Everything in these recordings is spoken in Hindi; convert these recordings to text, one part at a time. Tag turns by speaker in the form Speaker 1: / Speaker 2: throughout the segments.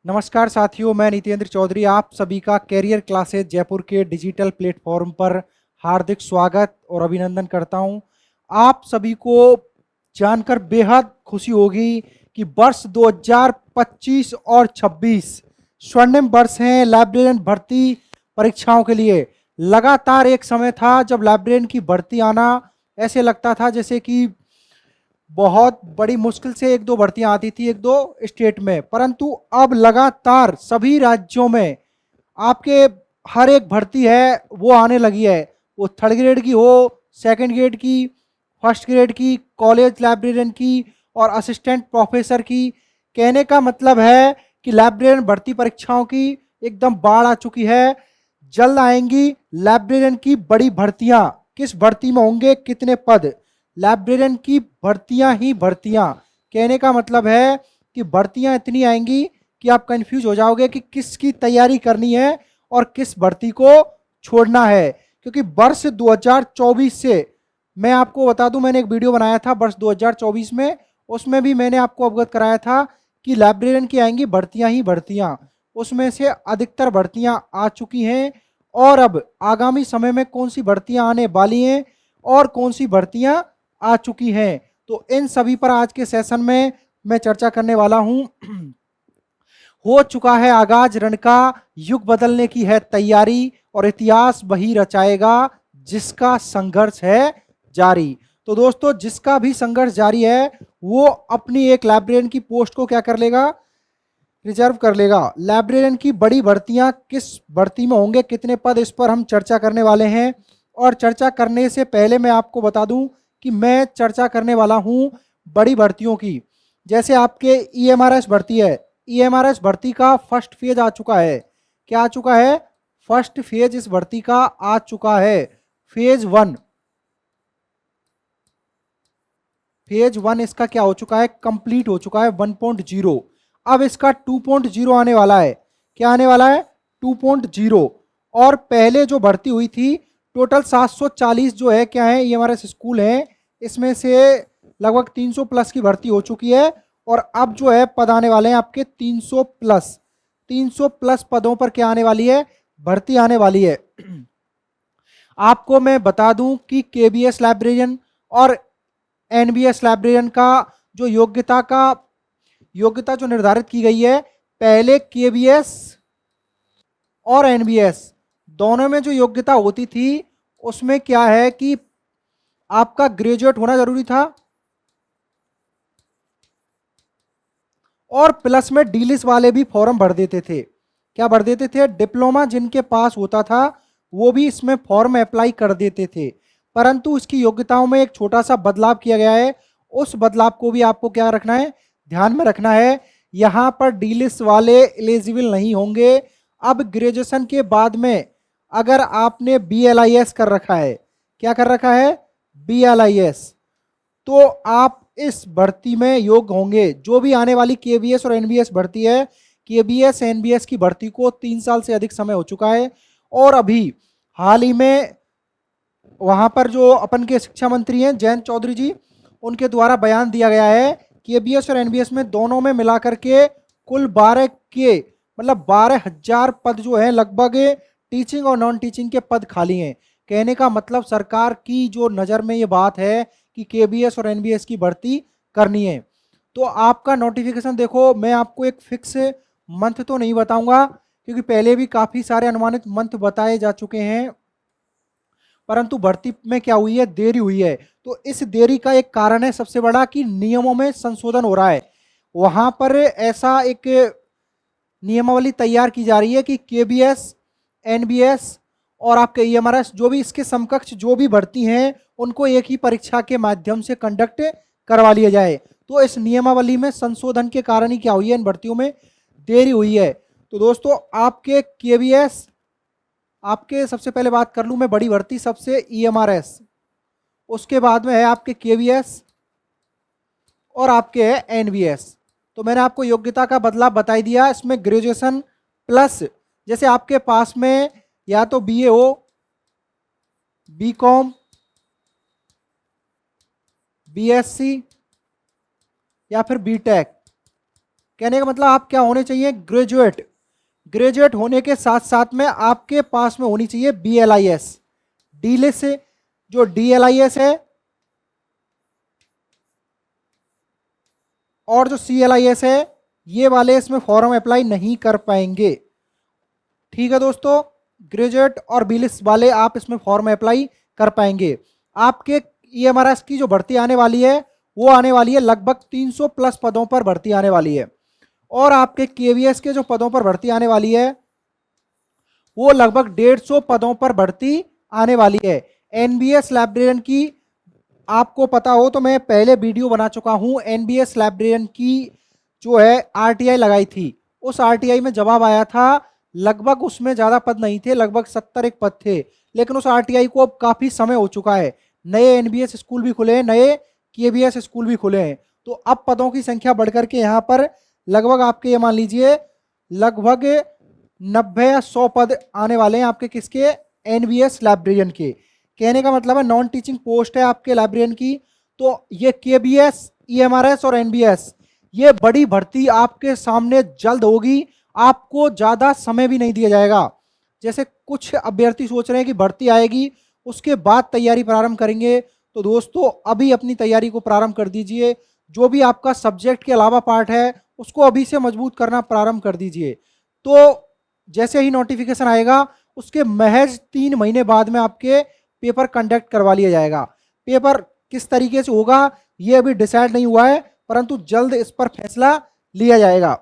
Speaker 1: नमस्कार साथियों, मैं नितेंद्र चौधरी आप सभी का कैरियर क्लासेस जयपुर के डिजिटल प्लेटफॉर्म पर हार्दिक स्वागत और अभिनंदन करता हूं। आप सभी को जानकर बेहद खुशी होगी कि वर्ष 2025 और 26 स्वर्णिम वर्ष हैं लाइब्रेरियन भर्ती परीक्षाओं के लिए। लगातार एक समय था जब लाइब्रेरियन की भर्ती आना ऐसे लगता था जैसे कि बहुत बड़ी मुश्किल से एक दो भर्तियां आती थी, एक दो स्टेट में, परंतु अब लगातार सभी राज्यों में आपके हर एक भर्ती है वो आने लगी है। वो थर्ड ग्रेड की हो, सेकंड ग्रेड की, फर्स्ट ग्रेड की, कॉलेज लाइब्रेरियन की और असिस्टेंट प्रोफेसर की। कहने का मतलब है कि लाइब्रेरियन भर्ती परीक्षाओं की एकदम बाढ़ आ चुकी है। जल्द आएंगी लाइब्रेरियन की बड़ी भर्तियां। किस भर्ती में होंगे कितने पद? लाइब्रेरियन की भर्तियां ही भर्तियां। कहने का मतलब है कि भर्तियां इतनी आएंगी कि आप कंफ्यूज हो जाओगे कि किसकी तैयारी करनी है और किस भर्ती को छोड़ना है। क्योंकि वर्ष 2024 से मैं आपको बता दूं, मैंने एक वीडियो बनाया था वर्ष 2024 में, उसमें भी मैंने आपको अवगत कराया था कि लाइब्रेरियन की आएंगी भर्तियां ही भर्तियां। उसमें से अधिकतर भर्तियां आ चुकी हैं और अब आगामी समय में कौन सी भर्तियां आने वाली हैं और कौन सी भर्तियां आ चुकी हैं, तो इन सभी पर आज के सेशन में मैं चर्चा करने वाला हूं। हो चुका है आगाज रण का, युग बदलने की है तैयारी और इतिहास वही रचाएगा जिसका संघर्ष है जारी। तो दोस्तों, जिसका भी संघर्ष जारी है वो अपनी एक लाइब्रेरियन की पोस्ट को क्या कर लेगा? रिजर्व कर लेगा। लाइब्रेरियन की बड़ी भर्तियां किस भर्ती में होंगे, कितने पद, इस पर हम चर्चा करने वाले हैं। और चर्चा करने से पहले मैं आपको बता दूं कि मैं चर्चा करने वाला हूं बड़ी भर्तियों की। जैसे आपके ईएमआरएस भर्ती है, ईएमआरएस भर्ती का फर्स्ट फेज आ चुका है। क्या आ चुका है? फर्स्ट फेज इस भर्ती का आ चुका है। फेज वन, फेज वन इसका क्या हो चुका है? कंप्लीट हो चुका है 1.0। अब इसका 2.0 आने वाला है। क्या आने वाला है? 2.0। और पहले जो भर्ती हुई थी टोटल 740 जो है क्या है, ईएमआरएस स्कूल है, इसमें से लगभग 300 प्लस की भर्ती हो चुकी है। और अब जो है पद आने वाले हैं आपके 300 प्लस। 300 प्लस पदों पर क्या आने वाली है? भर्ती आने वाली है। आपको मैं बता दूं कि केबीएस लाइब्रेरियन और एनबीएस लाइब्रेरियन का जो योग्यता जो निर्धारित की गई है, पहले केबीएस और एनबीएस दोनों में जो योग्यता होती थी उसमें क्या है कि आपका ग्रेजुएट होना जरूरी था और प्लस में डीलिस वाले भी फॉर्म भर देते थे। क्या भर देते थे? डिप्लोमा जिनके पास होता था वो भी इसमें फॉर्म अप्लाई कर देते थे। परंतु इसकी योग्यताओं में एक छोटा सा बदलाव किया गया है। उस बदलाव को भी आपको क्या रखना है? ध्यान में रखना है। यहां पर डीलिस वाले एलिजिबल नहीं होंगे। अब ग्रेजुएशन के बाद में अगर आपने बीएलआईएस कर रखा है, क्या कर रखा है? बीएलआईएस, तो आप इस भर्ती में योग्य होंगे। जो भी आने वाली केबीएस और एनबीएस भर्ती है, केबीएस एनबीएस की भर्ती को 3 साल से अधिक समय हो चुका है। और अभी हाल ही में वहां पर जो अपन के शिक्षा मंत्री हैं जयंत चौधरी जी, उनके द्वारा बयान दिया गया है केबीएस और एनबीएस में दोनों में मिलाकर के कुल 12 के मतलब 12,000 पद जो है लगभग टीचिंग और नॉन टीचिंग के पद खाली हैं। कहने का मतलब सरकार की जो नज़र में ये बात है कि केबीएस और एनबीएस की भर्ती करनी है। तो आपका नोटिफिकेशन देखो, मैं आपको एक फिक्स मंथ तो नहीं बताऊंगा क्योंकि पहले भी काफ़ी सारे अनुमानित मंथ बताए जा चुके हैं, परंतु भर्ती में क्या हुई है? देरी हुई है। तो इस देरी का एक कारण है सबसे बड़ा कि नियमों में संशोधन हो रहा है। वहां पर ऐसा एक नियमावली तैयार की जा रही है कि केबीएस, एनबीएस और आपके ईएमआरएस जो भी इसके समकक्ष जो भी भर्ती हैं उनको एक ही परीक्षा के माध्यम से कंडक्ट करवा लिया जाए। तो इस नियमावली में संशोधन के कारण ही क्या हुई है? इन भर्तियों में देरी हुई है। तो दोस्तों, आपके केबीएस, आपके सबसे पहले बात कर लूं मैं बड़ी भर्ती सबसे ईएमआरएस, उसके बाद में है आपके केवीएस और आपके है एनवीएस। तो मैंने आपको योग्यता का बदलाव बता ही दिया। इसमें ग्रेजुएशन प्लस, जैसे आपके पास में या तो बीए हो, बीकॉम, बीएससी या फिर बीटेक, कहने का मतलब आप क्या होने चाहिए, ग्रेजुएट। ग्रेजुएट होने के साथ साथ में आपके पास में होनी चाहिए BLIS। डीलिस जो DLIS है और जो CLIS है, ये वाले इसमें फॉर्म अप्लाई नहीं कर पाएंगे। ठीक है दोस्तों, ग्रेजुएट और बीलिस वाले आप इसमें फॉर्म अप्लाई कर पाएंगे। आपके EMRS की जो भर्ती आने वाली है वो आने वाली है लगभग 300 प्लस पदों पर भर्ती आने वाली है। और आपके KVS के जो पदों पर भर्ती आने वाली है वो लगभग 150 पदों पर भर्ती आने वाली है। NBS लाइब्रेरियन की आपको पता हो तो मैं पहले वीडियो बना चुका हूं। NBS लाइब्रेरियन की जो है RTI लगाई थी, उस RTI में जवाब आया था लगभग, उसमें ज़्यादा पद नहीं थे, लगभग 70 एक पद थे। लेकिन उस RTI को अब काफ़ी समय हो चुका है, नए NBS स्कूल भी खुले हैं, नए KVS स्कूल भी खुले हैं। तो अब पदों की संख्या बढ़कर के यहाँ पर लगभग आपके ये मान लीजिए लगभग 90 या 100 पद आने वाले हैं आपके किसके, NBS लाइब्रेरियन के। कहने का मतलब है नॉन टीचिंग पोस्ट है आपके लाइब्रेरियन की। तो ये KBS, EMRS और NBS, ये बड़ी भर्ती आपके सामने जल्द होगी, आपको ज़्यादा समय भी नहीं दिया जाएगा। जैसे कुछ अभ्यर्थी सोच रहे हैं कि भर्ती आएगी उसके बाद तैयारी प्रारंभ करेंगे, तो दोस्तों अभी अपनी तैयारी को प्रारंभ कर दीजिए। जो भी आपका सब्जेक्ट के अलावा पार्ट है उसको अभी से मजबूत करना प्रारंभ कर दीजिए। तो जैसे ही नोटिफिकेशन आएगा उसके महज 3 महीने बाद में आपके पेपर कंडक्ट करवा लिया जाएगा। पेपर किस तरीके से होगा ये अभी डिसाइड नहीं हुआ है, परंतु जल्द इस पर फैसला लिया जाएगा।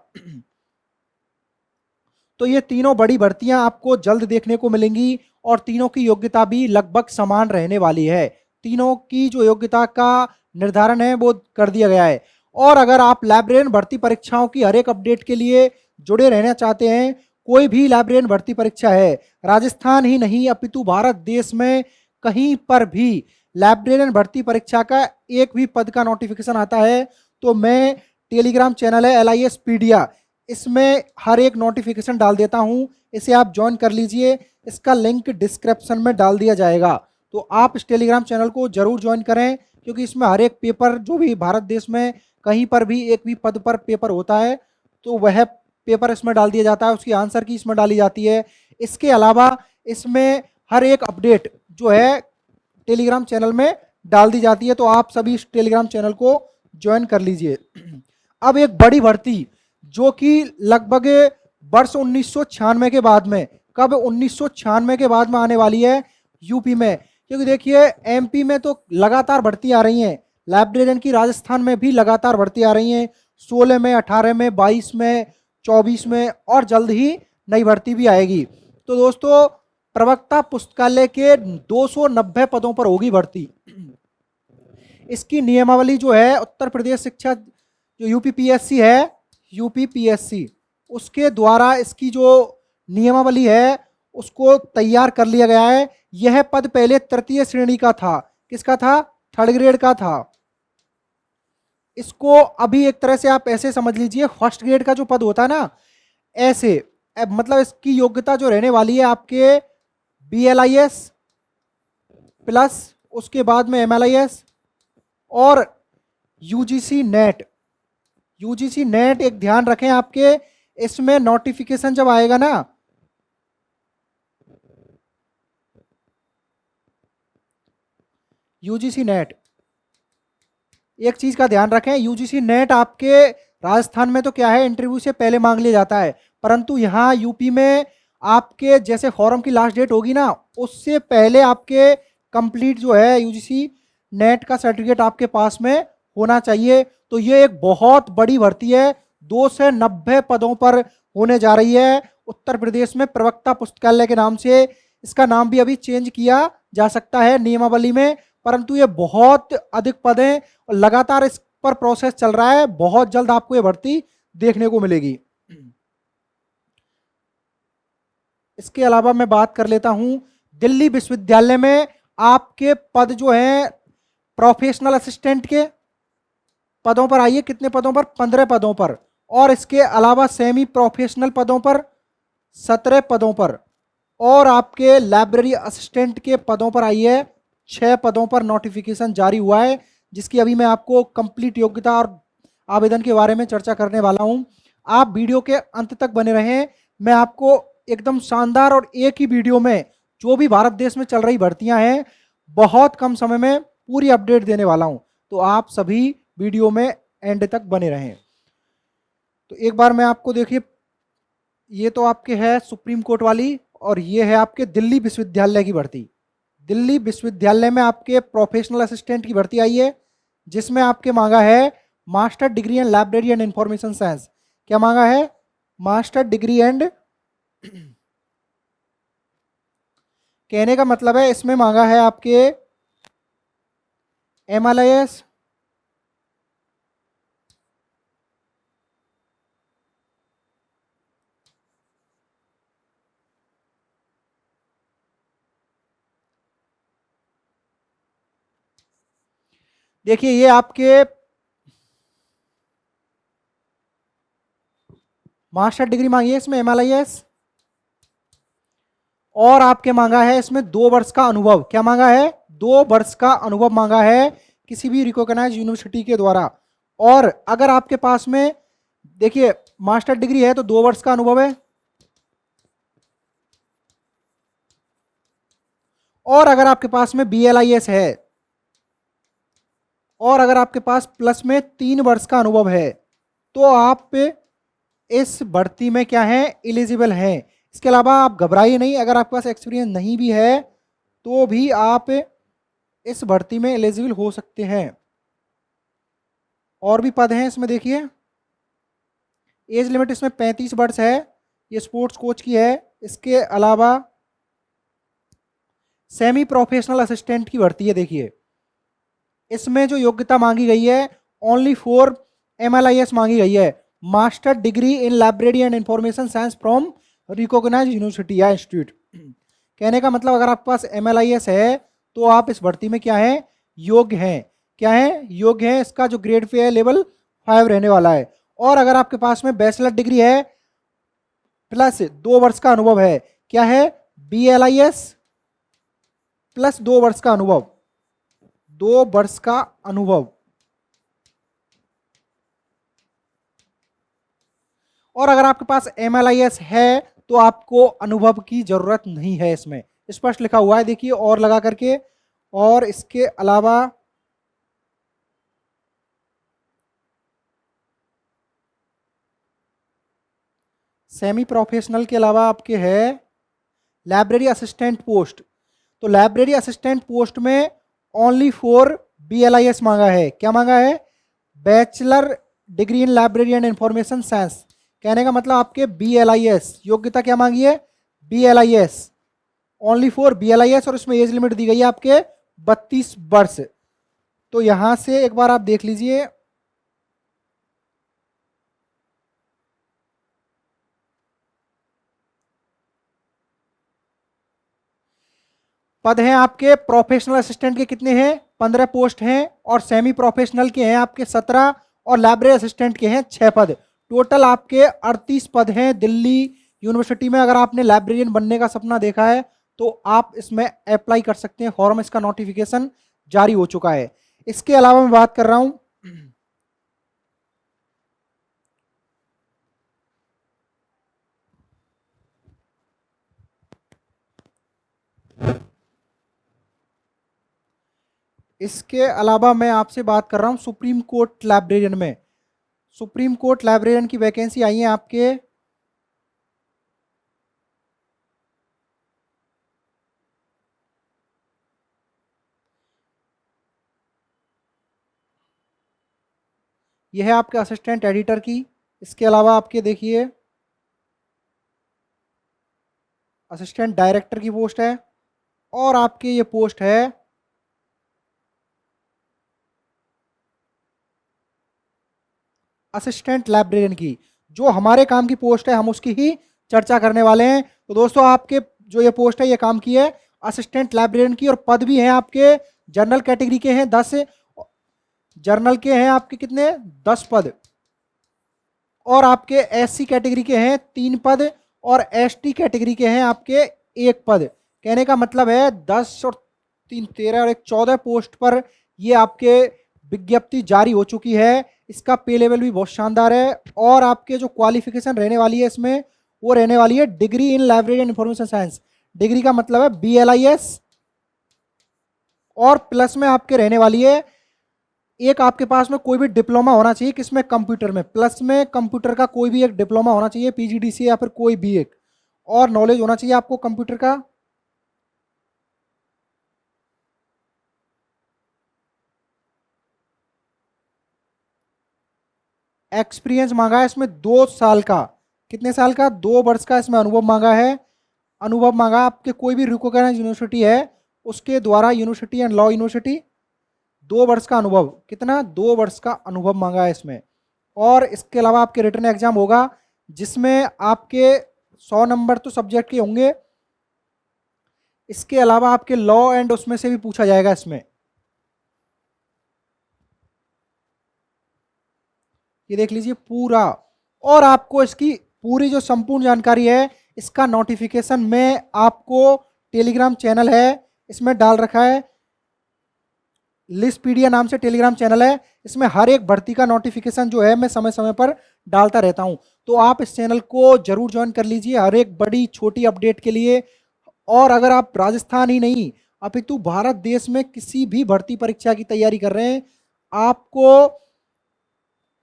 Speaker 1: तो ये तीनों बड़ी भर्तियां आपको जल्द देखने को मिलेंगी और तीनों की योग्यता भी लगभग समान रहने वाली है। तीनों की जो योग्यता का निर्धारण है वो कर दिया गया है। और अगर आप लाइब्रेरियन भर्ती परीक्षाओं की हर एक अपडेट के लिए जुड़े रहना चाहते हैं, कोई भी लाइब्रेरियन भर्ती परीक्षा है, राजस्थान ही नहीं अपितु भारत देश में कहीं पर भी लाइब्रेरियन भर्ती परीक्षा का एक भी पद का नोटिफिकेशन आता है तो मैं टेलीग्राम चैनल है LIS पीडिया, इसमें हर एक नोटिफिकेशन डाल देता हूं, इसे आप ज्वाइन कर लीजिए। इसका लिंक डिस्क्रिप्शन में डाल दिया जाएगा, तो आप इस टेलीग्राम चैनल को जरूर ज्वाइन करें, क्योंकि इसमें हर एक पेपर जो भी भारत देश में कहीं पर भी एक भी पद पर पेपर होता है तो वह पेपर इसमें डाल दिया जाता है, उसकी आंसर की इसमें डाली जाती है। इसके अलावा इसमें हर एक अपडेट जो है टेलीग्राम चैनल में डाल दी जाती है, तो आप सभी इस टेलीग्राम चैनल को ज्वाइन कर लीजिए। अब एक बड़ी भर्ती जो कि लगभग वर्ष 1996 के बाद में, कब 1996 के बाद में आने वाली है यूपी में, क्योंकि देखिए MP में तो लगातार भर्ती आ रही हैं, लाइब्रेरियन की राजस्थान में भी लगातार भर्ती आ रही हैं, 16 में, 18 में, 22 में, 24 में और जल्द ही नई भर्ती भी आएगी। तो दोस्तों प्रवक्ता पुस्तकालय के 290 पदों पर होगी भर्ती। इसकी नियमावली जो है उत्तर प्रदेश शिक्षा जो UPPSC है, UPPSC उसके द्वारा इसकी जो नियमावली है उसको तैयार कर लिया गया है। यह पद पहले तृतीय श्रेणी का था, किसका था, 3rd ग्रेड का था। इसको अभी एक तरह से आप ऐसे समझ लीजिए 1st ग्रेड का जो पद होता है ना, ऐसे मतलब इसकी योग्यता जो रहने वाली है आपके BLIS प्लस उसके बाद में MLIS और UGC नेट। UGC नेट एक ध्यान रखें आपके, इसमें नोटिफिकेशन जब आएगा ना, UGC नेट, एक चीज का ध्यान रखें, UGC नेट आपके राजस्थान में तो क्या है इंटरव्यू से पहले मांग लिया जाता है, परंतु यहाँ यूपी में आपके जैसे फॉर्म की लास्ट डेट होगी ना उससे पहले आपके कंप्लीट जो है UGC नेट का सर्टिफिकेट आपके पास में होना चाहिए। तो ये एक बहुत बड़ी भर्ती है, 290 पदों पर होने जा रही है उत्तर प्रदेश में प्रवक्ता पुस्तकालय के नाम से। इसका नाम भी अभी चेंज किया जा सकता है नियमावली में, परंतु ये बहुत अधिक पद हैं और लगातार इस पर प्रोसेस चल रहा है, बहुत जल्द आपको ये भर्ती देखने को मिलेगी। इसके अलावा मैं बात कर लेता हूं, दिल्ली विश्वविद्यालय में आपके पद जो हैं प्रोफेशनल असिस्टेंट के पदों पर आइए, कितने पदों पर, 15 पदों पर, और इसके अलावा सेमी प्रोफेशनल पदों पर 17 पदों पर, और आपके लाइब्रेरी असिस्टेंट के पदों पर आइए 6 पदों पर नोटिफिकेशन जारी हुआ है, जिसकी अभी मैं आपको कंप्लीट योग्यता और आवेदन के बारे में चर्चा करने वाला हूं। आप वीडियो के अंत तक बने रहें। मैं आपको एकदम शानदार और एक ही वीडियो में जो भी भारत देश में चल रही भर्तियां हैं बहुत कम समय में पूरी अपडेट देने वाला हूं। तो आप सभी वीडियो में एंड तक बने रहें। तो एक बार मैं आपको देखिए, ये तो आपके है सुप्रीम कोर्ट वाली और ये है आपके दिल्ली विश्वविद्यालय की भर्ती। दिल्ली विश्वविद्यालय में आपके प्रोफेशनल असिस्टेंट की भर्ती आई है, जिसमें आपके मांगा है master degree and library and information science. क्या मांगा है? मास्टर डिग्री एंड कहने का मतलब है इसमें मांगा है आपके MLIS, देखिए ये आपके मास्टर डिग्री मांगी है इसमें MLIS, और आपके मांगा है इसमें 2 वर्ष का अनुभव। क्या मांगा है? 2 वर्ष का अनुभव मांगा है किसी भी रिकॉग्नाइज यूनिवर्सिटी के द्वारा। और अगर आपके पास में देखिए मास्टर डिग्री है तो 2 वर्ष का अनुभव है, और अगर आपके पास में BLIS है, और अगर आपके पास प्लस में 3 वर्ष का अनुभव है, तो आप इस भर्ती में क्या है? एलिजिबल हैं। इसके अलावा आप घबराइए नहीं, अगर आपके पास एक्सपीरियंस नहीं भी है तो भी आप इस भर्ती में एलिजिबल हो सकते हैं। और भी पद हैं इसमें देखिए, एज लिमिट इसमें 35 वर्ष है, ये स्पोर्ट्स कोच की है। इसके अलावा सेमी प्रोफेशनल असिस्टेंट की भर्ती है। देखिए इसमें जो योग्यता मांगी गई है ओनली फॉर MLIS मांगी गई है, master degree in library and information science from recognise university या इंस्टीट्यूट। कहने का मतलब अगर आपके पास MLIS है तो आप इस भर्ती में क्या है? योग्य हैं। क्या है? योग्य हैं। इसका जो ग्रेड पे है लेवल 5 रहने वाला है। और अगर आपके पास में बैचलर डिग्री है प्लस 2 वर्ष का अनुभव है, क्या है? BLIS प्लस 2 वर्ष का अनुभव, 2 वर्ष का अनुभव। और अगर आपके पास MLIS है तो आपको अनुभव की जरूरत नहीं है, इसमें स्पष्ट लिखा हुआ है देखिए और लगा करके। और इसके अलावा सेमी प्रोफेशनल के अलावा आपके है लाइब्रेरी असिस्टेंट पोस्ट। तो लाइब्रेरी असिस्टेंट पोस्ट में ओनली फॉर BLIS मांगा है। क्या मांगा है? Bachelor degree in library and information science. कहने का मतलब आपके BLIS योग्यता क्या मांगी है? BLIS, ओनली फॉर BLIS, और इसमें एज लिमिट दी गई है आपके 32 वर्ष। तो यहां से एक बार आप देख लीजिए, पद हैं आपके प्रोफेशनल असिस्टेंट के कितने हैं? 15 पोस्ट हैं, और सेमी प्रोफेशनल के हैं आपके 17, और लाइब्रेरी असिस्टेंट के हैं 6 पद। टोटल आपके 38 पद हैं दिल्ली यूनिवर्सिटी में। अगर आपने लाइब्रेरियन बनने का सपना देखा है तो आप इसमें अप्लाई कर सकते हैं। फॉर्म इसका नोटिफिकेशन जारी हो चुका है। इसके अलावा मैं बात कर रहा हूं इसके अलावा मैं आपसे बात कर रहा हूं सुप्रीम कोर्ट लाइब्रेरियन में। सुप्रीम कोर्ट लाइब्रेरियन की वैकेंसी आई है आपके यह है आपके असिस्टेंट एडिटर की। इसके अलावा आपके देखिए असिस्टेंट डायरेक्टर की पोस्ट है, और आपके ये पोस्ट है असिस्टेंट लाइब्रेरियन की। जो हमारे काम की पोस्ट है हम उसकी ही चर्चा करने वाले हैं। तो दोस्तों आपके जो ये पोस्ट है ये काम की है असिस्टेंट लाइब्रेरियन की, और पद भी हैं आपके जनरल कैटेगरी के हैं 10, जर्नल के हैं आपके कितने? 10 पद, और आपके SC कैटेगरी के हैं 3 पद, और ST कैटेगरी के हैं आपके 1 पद। कहने का मतलब है 10 और 3 13 और 1 14 पोस्ट पर ये आपके विज्ञप्ति जारी हो चुकी है। इसका पे लेवल भी बहुत शानदार है। और आपके जो क्वालिफिकेशन रहने वाली है इसमें, वो रहने वाली है degree in library and information science. Degree का मतलब है BLIS। और प्लस में आपके रहने वाली है, एक आपके पास में कोई भी डिप्लोमा होना चाहिए किसमें, कंप्यूटर में। प्लस में कंप्यूटर का कोई भी एक डिप्लोमा होना चाहिए, PGDCA या फिर कोई भी एक, और नॉलेज होना चाहिए आपको कंप्यूटर का। एक्सपीरियंस मांगा है इसमें 2 साल का। कितने साल का, 2 वर्ष का इसमें अनुभव मांगा है। अनुभव मांगा आपके कोई भी रिकॉग्नाइज्ड यूनिवर्सिटी है उसके द्वारा, यूनिवर्सिटी एंड लॉ यूनिवर्सिटी। 2 वर्ष का अनुभव, कितना, 2 वर्ष का अनुभव मांगा है इसमें। और इसके अलावा आपके रिटर्न एग्जाम होगा जिसमें आपके 100 नंबर तो सब्जेक्ट के होंगे। इसके अलावा आपके लॉ एंड उसमें से भी पूछा जाएगा इसमें। ये देख लीजिए पूरा। और आपको इसकी पूरी जो संपूर्ण जानकारी है, इसका नोटिफिकेशन में आपको टेलीग्राम चैनल है इसमें डाल रखा है। लिस्टपीडिया नाम से टेलीग्राम चैनल है, इसमें हर एक भर्ती का नोटिफिकेशन जो है मैं समय समय पर डालता रहता हूं। तो आप इस चैनल को जरूर ज्वाइन कर लीजिए हर एक बड़ी छोटी अपडेट के लिए। और अगर आप राजस्थान ही नहीं अपितु भारत देश में किसी भी भर्ती परीक्षा की तैयारी कर रहे हैं, आपको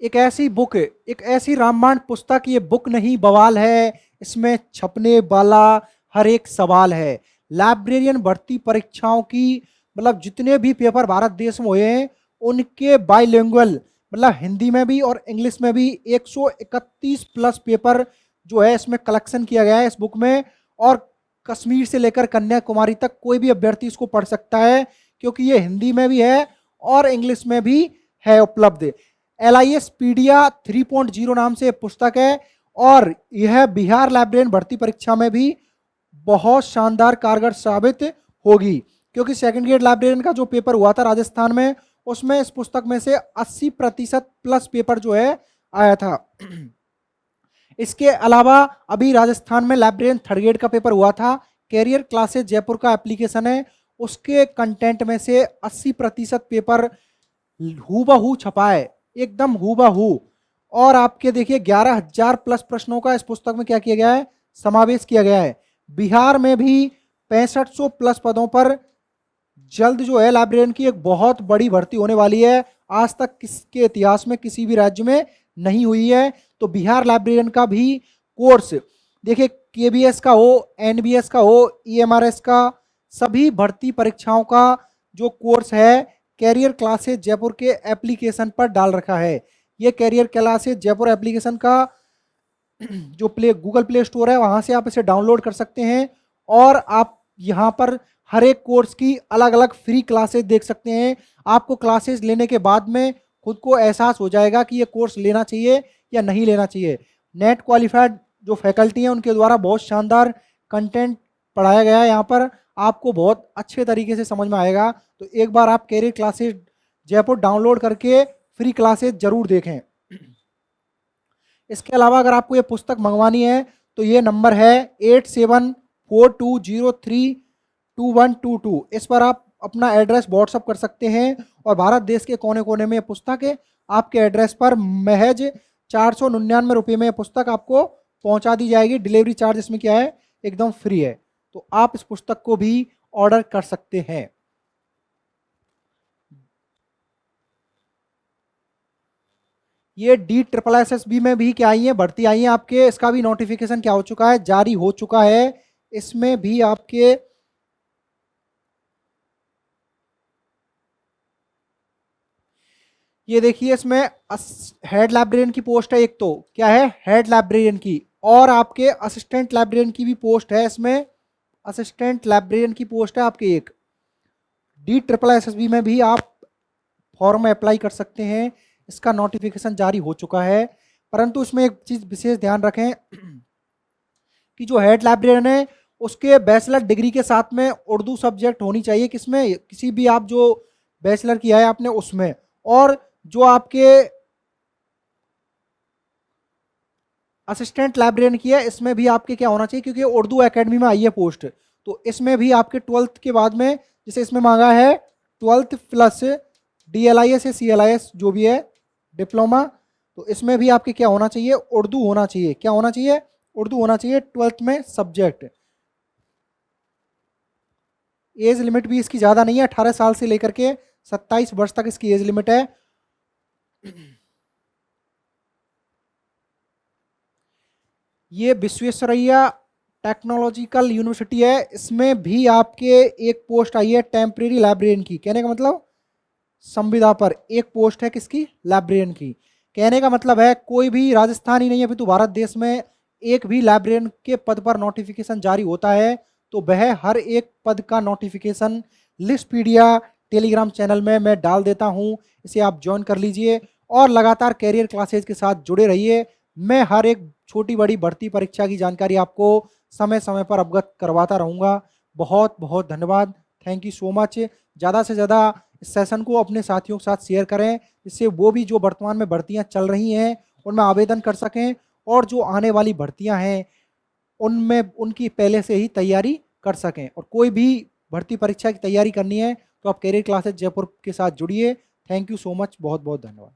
Speaker 1: एक ऐसी बुक, एक ऐसी रामायण पुस्तक, ये बुक नहीं बवाल है, इसमें छपने वाला हर एक सवाल है। लाइब्रेरियन भर्ती परीक्षाओं की, मतलब जितने भी पेपर भारत देश में हुए हैं उनके बाइलिंगुअल, मतलब हिंदी में भी और इंग्लिश में भी 131 प्लस पेपर जो है इसमें कलेक्शन किया गया है इस बुक में। और कश्मीर से लेकर कन्याकुमारी तक कोई भी अभ्यर्थी इसको पढ़ सकता है, क्योंकि ये हिंदी में भी है और इंग्लिश में भी है उपलब्ध। LIS पीडिया 3.0 नाम से पुस्तक है। और यह बिहार लाइब्रेरियन भर्ती परीक्षा में भी बहुत शानदार कारगर साबित होगी, क्योंकि सेकंड ग्रेड लाइब्रेरियन का जो पेपर हुआ था राजस्थान में, उसमें इस पुस्तक में से 80% प्लस पेपर जो है आया था। इसके अलावा अभी राजस्थान में लाइब्रेरियन थर्ड ग्रेड का पेपर हुआ था, कैरियर क्लासेस जयपुर का एप्लीकेशन है, उसके कंटेंट में से 80% पेपर हूबहू छपा है, एकदम हूबहू। और आपके देखिए 11,000 प्लस प्रश्नों का इस पुस्तक में क्या किया गया है, समावेश किया गया है। बिहार में भी 6500 प्लस पदों पर जल्द जो है लाइब्रेरियन की एक बहुत बड़ी भर्ती होने वाली है। आज तक किसके इतिहास में किसी भी राज्य में नहीं हुई है। तो बिहार लाइब्रेरियन का भी कोर्स देखिए, KBS का हो, NBS का हो, EMRS का, सभी भर्ती परीक्षाओं का जो कोर्स है कैरियर क्लासेस जयपुर के एप्लीकेशन पर डाल रखा है। ये कैरियर क्लासेस जयपुर एप्लीकेशन का जो गूगल प्ले स्टोर है वहां से आप इसे डाउनलोड कर सकते हैं। और आप यहाँ पर हर एक कोर्स की अलग अलग फ्री क्लासेस देख सकते हैं। आपको क्लासेस लेने के बाद में खुद को एहसास हो जाएगा कि ये कोर्स लेना चाहिए या नहीं लेना चाहिए। नेट क्वालिफाइड जो फैकल्टी हैं उनके द्वारा बहुत शानदार कंटेंट पढ़ाया गया है, यहाँ पर आपको बहुत अच्छे तरीके से समझ में आएगा। तो एक बार आप कैरियर क्लासेस जयपुर डाउनलोड करके फ्री क्लासेस जरूर देखें। इसके अलावा अगर आपको ये पुस्तक मंगवानी है तो ये नंबर है 8742032122। इस पर आप अपना एड्रेस व्हाट्सअप कर सकते हैं और भारत देश के कोने कोने में ये पुस्तक है आपके एड्रेस पर महज 499 रुपये में ये पुस्तक आपको पहुंचा दी जाएगी। डिलीवरी चार्ज इसमें क्या है, एकदम फ्री है। तो आप इस पुस्तक को भी ऑर्डर कर सकते हैं। ये DSSS में भी क्या आई है, भर्ती आई है आपके, इसका भी नोटिफिकेशन क्या हो चुका है, जारी हो चुका है। इसमें भी आपके ये देखिए, इसमें हेड लाइब्रेरियन की पोस्ट है एक, तो क्या है, हेड लाइब्रेरियन की, और आपके असिस्टेंट लाइब्रेरियन की भी पोस्ट है इसमें। असिस्टेंट लाइब्रेरियन की पोस्ट है आपके एक। DSSS में भी आप फॉर्म में अप्लाई कर सकते हैं। इसका नोटिफिकेशन जारी हो चुका है, परंतु इसमें एक चीज विशेष ध्यान रखें कि जो हेड लाइब्रेरियन है उसके बैचलर डिग्री के साथ में उर्दू सब्जेक्ट होनी चाहिए, किसमें, किसी भी आप जो बैचलर किया है आपने उसमें। और जो आपके असिस्टेंट लाइब्रेरियन की है इसमें भी आपके क्या होना चाहिए, क्योंकि उर्दू एकेडमी में आई है पोस्ट, तो इसमें भी आपके 12th के बाद में, जैसे इसमें मांगा है 12th प्लस DLIS या CLIS जो भी है डिप्लोमा, तो इसमें भी आपके क्या होना चाहिए, उर्दू होना चाहिए। क्या होना चाहिए, उर्दू होना चाहिए 12th में सब्जेक्ट। एज लिमिट भी इसकी ज़्यादा नहीं है, 18 साल से लेकर के 27 वर्ष तक इसकी एज लिमिट है। ये विश्वेश्वरैया टेक्नोलॉजिकल यूनिवर्सिटी है, इसमें भी आपके एक पोस्ट आई है टेम्परेरी लाइब्रेरियन की। कहने का मतलब संविदा पर एक पोस्ट है किसकी, लाइब्रेरियन की। कहने का मतलब है कोई भी राजस्थान ही नहीं है अपितु भारत देश में एक भी लाइब्रेरियन के पद पर नोटिफिकेशन जारी होता है तो वह हर एक पद का नोटिफिकेशन लिस्टपीडिया टेलीग्राम चैनल में मैं डाल देता हूं, इसे आप ज्वाइन कर लीजिए और लगातार कैरियर क्लासेज के साथ जुड़े रहिए। मैं हर एक छोटी बड़ी भर्ती परीक्षा की जानकारी आपको समय समय पर अवगत करवाता रहूंगा। बहुत बहुत धन्यवाद, थैंक यू सो मच। ज़्यादा से ज़्यादा इस सेशन को अपने साथियों के साथ शेयर करें, जिससे वो भी जो वर्तमान में भर्तियां चल रही हैं उनमें आवेदन कर सकें और जो आने वाली भर्तियां हैं उनमें उनकी पहले से ही तैयारी कर सकें। और कोई भी भर्ती परीक्षा की तैयारी करनी है तो आप कैरियर क्लासेज जयपुर के साथ जुड़िए। थैंक यू सो मच, बहुत बहुत धन्यवाद।